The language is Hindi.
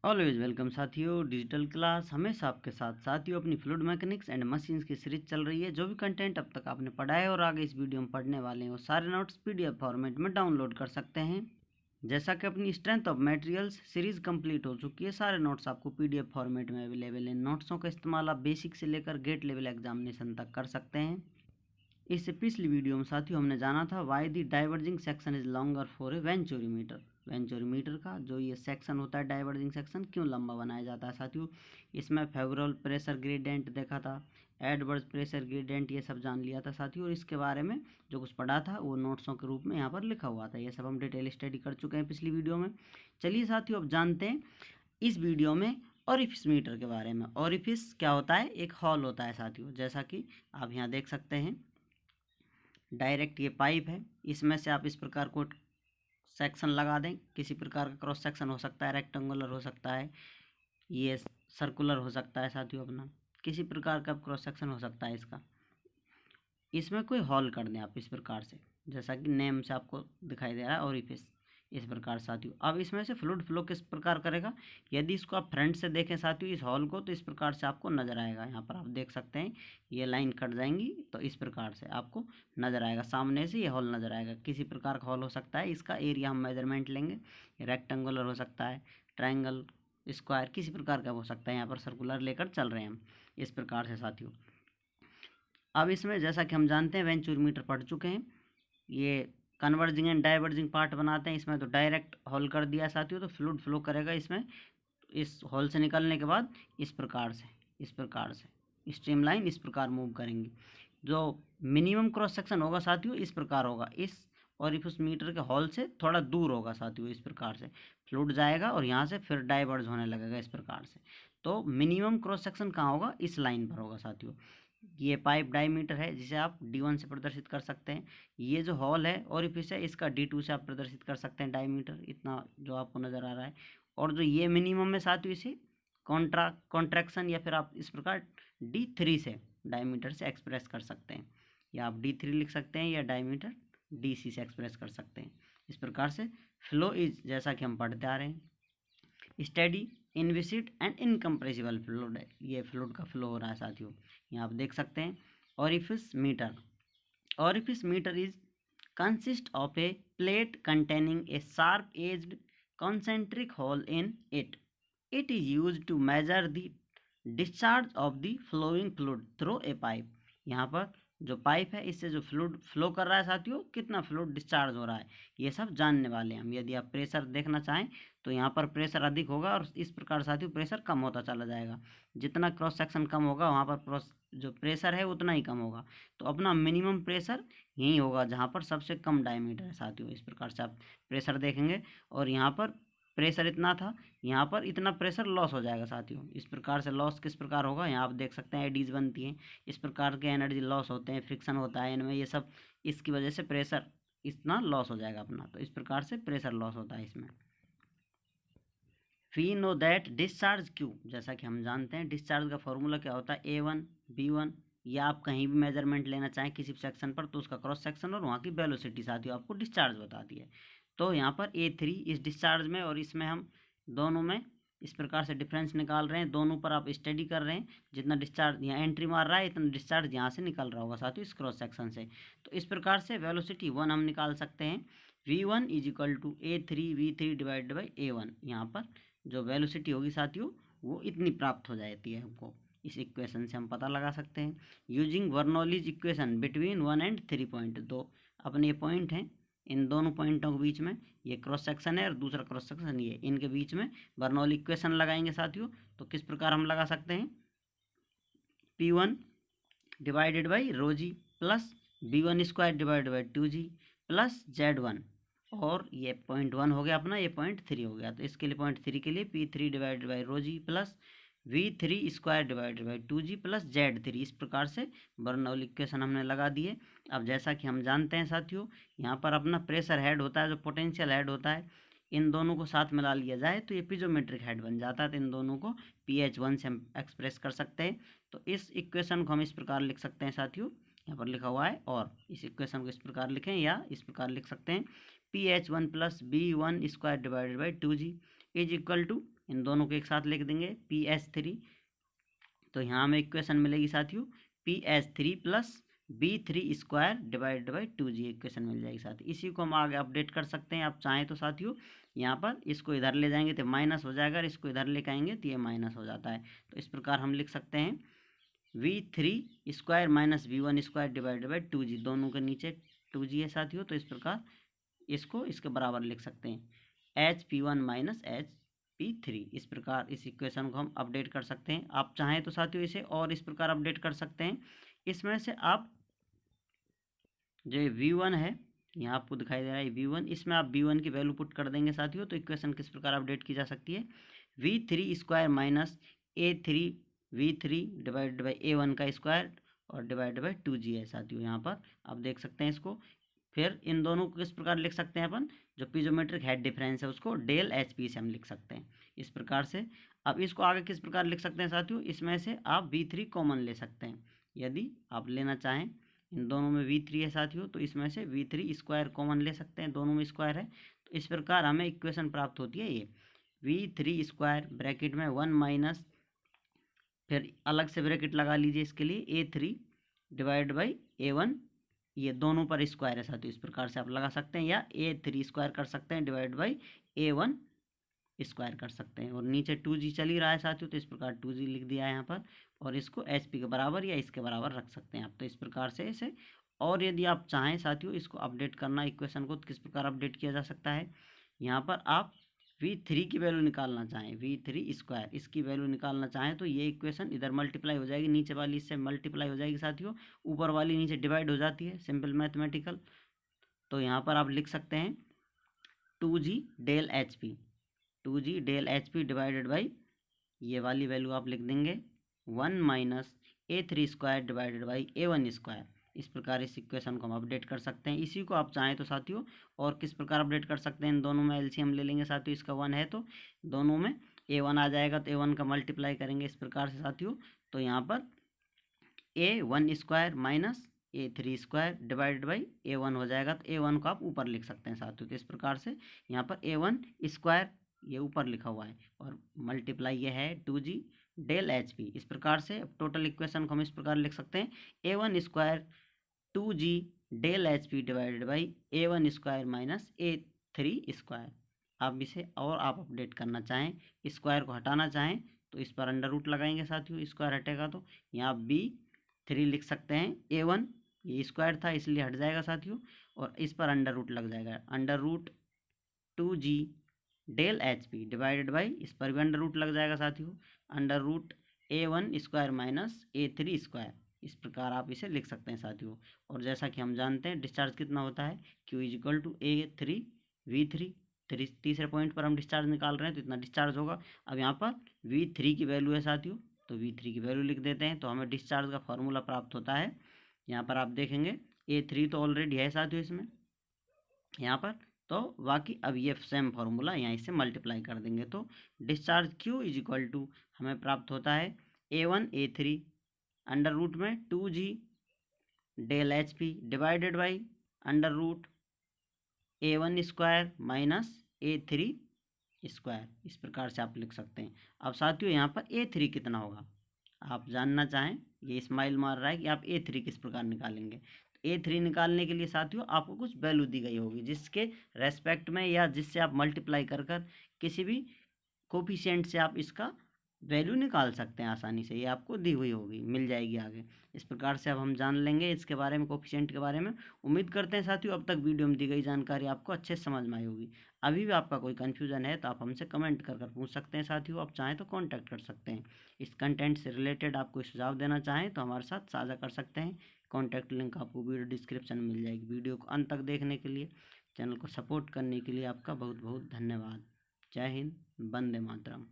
ऑलवेज वेलकम साथियों। डिजिटल क्लास हमेशा आपके साथ। साथियों, अपनी फ्लूइड मैकेनिक्स एंड मशीन्स की सीरीज चल रही है। जो भी कंटेंट अब तक आपने पढ़ा है और आगे इस वीडियो में पढ़ने वाले हैं वो सारे नोट्स पीडीएफ फॉर्मेट में डाउनलोड कर सकते हैं। जैसा कि अपनी strength of materials series complete हो चुकी है, सारे नोट्स आपको पीडीएफ फॉर्मेट में अवेलेबल हैं। नोट्सों का इस्तेमाल आप बेसिक से लेकर गेट लेवल एग्जामिनेशन तक कर सकते हैं। इससे पिछली वीडियो में साथियों हमने जाना था why the diverging section is longer for a venturimeter. Venturimeter का जो ये सेक्शन होता है, डाइवर्जिंग सेक्शन क्यों लंबा बनाया जाता है साथियों। इसमें फेवरल प्रेशर ग्रेडियंट देखा था, एडवर्स प्रेशर ग्रेडियंट ये सब जान लिया था साथियों। और इसके बारे में जो कुछ पढ़ा था वो नोट्सों के रूप में यहाँ पर लिखा हुआ था। ये सब हम डिटेल स्टडी कर चुके हैं पिछली वीडियो में। चलिए साथियों, अब जानते हैं इस वीडियो में ओरिफिस मीटर के बारे में। ओरिफिस क्या होता है? एक हॉल होता है साथियों। जैसा कि आप यहाँ देख सकते हैं, डायरेक्ट ये पाइप है, इसमें से आप इस प्रकार को सेक्शन लगा दें। किसी प्रकार का क्रॉस सेक्शन हो सकता है, रेक्टेंगुलर हो सकता है, ये सर्कुलर हो सकता है साथियों। अपना किसी प्रकार का क्रॉस सेक्शन हो सकता है इसका। इसमें कोई हॉल कर दें आप इस प्रकार से, जैसा कि नेम से आपको दिखाई दे रहा है ओरिफिस, इस प्रकार साथियों। अब इसमें से फ्लूइड फ्लो किस प्रकार करेगा? यदि इसको आप फ्रंट से देखें साथियों इस हॉल को, तो इस प्रकार से आपको नजर आएगा। यहाँ पर आप देख सकते हैं ये लाइन कट जाएंगी तो इस प्रकार से आपको नजर आएगा, सामने से ये हॉल नजर आएगा। किसी प्रकार का हॉल हो सकता है, इसका एरिया हम मेजरमेंट लेंगे। रेक्टेंगुलर हो सकता है, ट्रायंगल, स्क्वायर, किसी प्रकार का हो सकता है। यहाँ पर सर्कुलर लेकर चल रहे हैं हम इस प्रकार से साथियों। अब इसमें जैसा कि हम जानते हैं वेंचुरीमीटर पढ़ चुके हैं, ये कन्वर्जिंग एंड डाइवर्जिंग पार्ट बनाते हैं। इसमें तो डायरेक्ट होल कर दिया साथियों, तो फ्लूइड फ्लो करेगा इसमें। इस होल से निकलने के बाद इस प्रकार से स्ट्रीमलाइन इस प्रकार मूव करेंगी। जो मिनिमम क्रॉस सेक्शन होगा साथियों इस प्रकार होगा, इस ओरिफिस मीटर के हॉल से थोड़ा दूर होगा साथियों। इस प्रकार से फ्लूइड जाएगा और यहाँ से फिर डाइवर्ज होने लगेगा इस प्रकार से। तो मिनिमम क्रॉस सेक्शन कहाँ होगा? इस लाइन पर होगा साथियों। ये पाइप डायमीटर है जिसे आप D1 से प्रदर्शित कर सकते हैं। ये जो हॉल है ओरिफिस है, इसका D2 से आप प्रदर्शित कर सकते हैं, डायमीटर इतना जो आपको नज़र आ रहा है। और जो ये मिनिमम है साथियों, इसे कॉन्ट्रैक्शन या फिर आप इस प्रकार D3 से डायमीटर से एक्सप्रेस कर सकते हैं, या आप D3 लिख सकते हैं या डायमीटर DC से एक्सप्रेस कर सकते हैं। इस प्रकार से फ्लो इज, जैसा कि हम पढ़ते आ रहे हैं, steady, inviscid and incompressible fluid है। ये फ्लूइड का फ्लो हो रहा है साथियों। यहाँ आप देख सकते हैं orifice meter. Orifice meter is consist of a plate containing a sharp edged concentric hole in it. It is used to measure the discharge of the flowing fluid through a pipe. यहाँ पर जो पाइप है इससे जो फ्लूइड फ्लो कर रहा है साथियों, कितना फ्लूइड डिस्चार्ज हो रहा है, ये सब जानने वाले हैं हम। यदि आप प्रेशर देखना चाहें तो यहाँ पर प्रेशर अधिक होगा और इस प्रकार साथियों प्रेशर कम होता चला जाएगा। जितना क्रॉस सेक्शन कम होगा वहाँ पर जो प्रेशर है उतना ही कम होगा। तो अपना मिनिमम प्रेशर यही होगा जहाँ पर सबसे कम डायमीटर है साथियों। इस प्रकार से आप प्रेशर देखेंगे और यहाँ पर प्रेशर इतना था, यहाँ पर इतना प्रेशर लॉस हो जाएगा साथियों। इस प्रकार से लॉस किस प्रकार होगा, यहाँ आप देख सकते हैं एडीज बनती हैं, इस प्रकार के एनर्जी लॉस होते हैं, फ्रिक्शन होता है इनमें, ये सब इसकी वजह से प्रेशर इतना लॉस हो जाएगा अपना। तो इस प्रकार से प्रेशर लॉस होता है इसमें। We know that discharge Q, जैसा कि हम जानते हैं डिस्चार्ज का फॉर्मूला क्या होता है, A1 B1, या आप कहीं भी मेजरमेंट लेना चाहें किसी सेक्शन पर तो उसका क्रॉस सेक्शन और वहाँ की वेलोसिटी साथियों आपको डिस्चार्ज बताती है। तो यहाँ पर A3 इस डिस्चार्ज में और इसमें हम दोनों में इस प्रकार से डिफरेंस निकाल रहे हैं। दोनों पर आप स्टडी कर रहे हैं, जितना डिस्चार्ज यहाँ एंट्री मार रहा है इतना डिस्चार्ज यहाँ से निकल रहा होगा साथियों इस क्रॉस सेक्शन से। तो इस प्रकार से वेलोसिटी 1 हम निकाल सकते हैं। V1 is equal to A3 V3 divided by A1। यहाँ पर जो वेलोसिटी होगी साथियों वो इतनी प्राप्त हो जाती है हमको। इस इक्वेशन से हम पता लगा सकते हैं using Bernoulli's equation between 1 and 3 point. दो अपने ये पॉइंट हैं, इन दोनों पॉइंटों के बीच में ये क्रॉस सेक्शन है और दूसरा क्रॉस सेक्शन ये, इनके बीच में बर्नौली इक्वेशन लगाएंगे साथियों। तो किस प्रकार हम लगा सकते हैं, P1 divided by rho G plus B1 square divided by 2G plus Z1, और ये .1 हो गया अपना, ये .3 हो गया। तो इसके लिए .3 के लिए P3 divided by rho G plus V3 square divided by 2G plus Z3। इस प्रकार से बर्नौली इक्वेशन हमने लगा दिए। अब जैसा कि हम जानते हैं साथियों, यहाँ पर अपना प्रेशर हेड होता है, जो पोटेंशियल हेड होता है, इन दोनों को साथ मिला लिया जाए तो ये पिजोमेट्रिक हेड बन जाता है। तो इन दोनों को PH1 से हम एक्सप्रेस कर सकते हैं। तो इस इक्वेशन को हम इस प्रकार लिख सकते हैं साथियों, यहाँ पर लिखा हुआ है, और इस इक्वेशन को इस प्रकार लिखें या इस प्रकार लिख सकते हैं, PH1 प्लस B1 square divided by 2G is equal to इन दोनों को एक साथ लिख देंगे PS3। तो यहाँ हमें इक्वेशन मिलेगी साथियों PS3 प्लस B3 square divided by 2G equation मिल जाएगी साथियों। इसी को हम आगे अपडेट कर सकते हैं आप चाहें तो साथियों। यहाँ पर इसको इधर ले जाएंगे तो माइनस हो जाएगा, इसको इधर लेकर आएंगे तो ये माइनस हो जाता है। तो इस प्रकार हम लिख सकते हैं V3 square minus V1 square divided by 2G, दोनों के नीचे 2G है साथियों। तो इस प्रकार इसको इसके बराबर लिख सकते हैं HP1 माइनस HP3। इस प्रकार इस इक्वेशन को हम अपडेट कर सकते हैं। आप चाहें तो साथियों इसे और इस प्रकार अपडेट कर सकते हैं। इसमें से आप जो V1 है, यहाँ आपको दिखाई दे रहा है V1, इसमें आप V1 की वैल्यू पुट कर देंगे साथियों। तो इक्वेशन किस प्रकार अपडेट की जा सकती है V3 square minus A3 V3 divided by A1 का स्क्वायर और डिवाइडेड बाई 2G है साथियों। यहाँ पर आप देख सकते हैं इसको। फिर इन दोनों को किस प्रकार लिख सकते हैं अपन, जो पीजोमेट्रिक हेड डिफरेंस है उसको डेल HP से हम लिख सकते हैं इस प्रकार से। अब इसको आगे किस प्रकार लिख सकते हैं साथियों, इसमें से आप V3 कॉमन ले सकते हैं यदि आप लेना चाहें। इन दोनों में V3 है साथियों, तो इसमें से V3 स्क्वायर कॉमन ले सकते हैं, दोनों में स्क्वायर है। तो इस प्रकार हमें इक्वेशन प्राप्त होती है ये V3 स्क्वायर ब्रैकेट में 1 माइनस, फिर अलग से ब्रैकेट लगा लीजिए इसके लिए A3 डिवाइड बाई A1, ये दोनों पर स्क्वायर है साथियों। इस प्रकार से आप लगा सकते हैं, या A3 स्क्वायर कर सकते हैं डिवाइड बाई A1 स्क्वायर कर सकते हैं। और नीचे 2G चल ही रहा है साथियों, तो इस प्रकार 2G लिख दिया है यहाँ पर। और इसको HP के बराबर या इसके बराबर रख सकते हैं आप। तो इस प्रकार से इसे, और यदि आप चाहें साथियों इसको अपडेट करना इक्वेशन को, तो किस प्रकार अपडेट किया जा सकता है। यहाँ पर आप V3 की वैल्यू निकालना चाहें, V3 स्क्वायर इसकी वैल्यू निकालना चाहें, तो ये इक्वेशन इधर मल्टीप्लाई हो जाएगी, नीचे वाली इससे मल्टीप्लाई हो जाएगी साथियों, ऊपर वाली नीचे डिवाइड हो जाती है, सिंपल मैथमेटिकल। तो यहाँ पर आप लिख सकते हैं 2G del HP, 2G del HP divided by ये वाली वैल्यू आप लिख देंगे 1 minus A3 square divided by A1 square. इस प्रकार इस इक्वेशन को हम अपडेट कर सकते हैं। इसी को आप चाहें तो साथियों और किस प्रकार अपडेट कर सकते हैं, इन दोनों में LCM ले लेंगे साथियों, इसका 1 है तो दोनों में A1 आ जाएगा, तो A1 का मल्टीप्लाई करेंगे इस प्रकार से साथियों। तो यहाँ पर A1 square minus A3 square divided by A1 हो जाएगा, तो A1 को आप ऊपर लिख सकते हैं साथियों। तो इस प्रकार से यहाँ पर A1 स्क्वायर ये ऊपर लिखा हुआ है और मल्टीप्लाई ये है 2G डेल HP। इस प्रकार से टोटल इक्वेशन को हम इस प्रकार लिख सकते हैं A1 square 2G del HP divided by A1 square minus A3 square. आप इसे और आप अपडेट करना चाहें, स्क्वायर को हटाना चाहें तो इस पर अंडर रूट लगाएंगे साथियों, स्क्वायर हटेगा तो यहाँ B3 लिख सकते हैं। A1 ये स्क्वायर था इसलिए हट जाएगा साथियों, और इस पर अंडर रूट लग जाएगा, under root 2G del HP divided by, इस पर भी अंडर रूट लग जाएगा साथियों, under root A1 square minus A3 square. इस प्रकार आप इसे लिख सकते हैं साथियों। और जैसा कि हम जानते हैं डिस्चार्ज कितना होता है, Q is equal to A3 V3, तीसरे पॉइंट पर हम डिस्चार्ज निकाल रहे हैं तो इतना डिस्चार्ज होगा। अब यहाँ पर V3 की वैल्यू है साथियों, तो V3 की वैल्यू लिख देते हैं, तो हमें डिस्चार्ज का फॉर्मूला प्राप्त होता है। यहाँ पर आप देखेंगे A3 तो ऑलरेडी है साथियों इसमें यहाँ पर, तो बाकी अब ये सेम फार्मूला यहाँ इससे मल्टीप्लाई कर देंगे, तो discharge Q is equal to हमें प्राप्त होता है A1 A3 अंडर रूट में 2G del HP divided by under root A1 square minus A3 square. इस प्रकार से आप लिख सकते हैं। अब साथियों यहाँ पर A3 कितना होगा आप जानना चाहें, ये स्माइल मार रहा है कि आप A3 किस प्रकार निकालेंगे। A3 निकालने के लिए साथियों आपको कुछ वैल्यू दी गई होगी, जिसके रेस्पेक्ट में या जिससे आप मल्टीप्लाई कर किसी भी कोफिशिएंट से आप इसका वैल्यू निकाल सकते हैं आसानी से, ये आपको दी हुई होगी, मिल जाएगी आगे। इस प्रकार से अब हम जान लेंगे इसके बारे में, कोफिशिएंट के बारे में। उम्मीद करते हैं साथियों अब तक वीडियो में दी गई जानकारी आपको अच्छे से समझ में आई होगी। अभी भी आपका कोई कन्फ्यूज़न है तो आप हमसे कमेंट कर पूछ सकते हैं साथियों। आप चाहें तो कॉन्टैक्ट कर सकते हैं। इस कंटेंट से रिलेटेड आप कोई सुझाव देना चाहें तो हमारे साथ साझा कर सकते हैं। कॉन्टैक्ट लिंक आपको वीडियो डिस्क्रिप्शन में मिल जाएगी। वीडियो को अंत तक देखने के लिए, चैनल को सपोर्ट करने के लिए आपका बहुत बहुत धन्यवाद। जय हिंद, वंदे मातरम।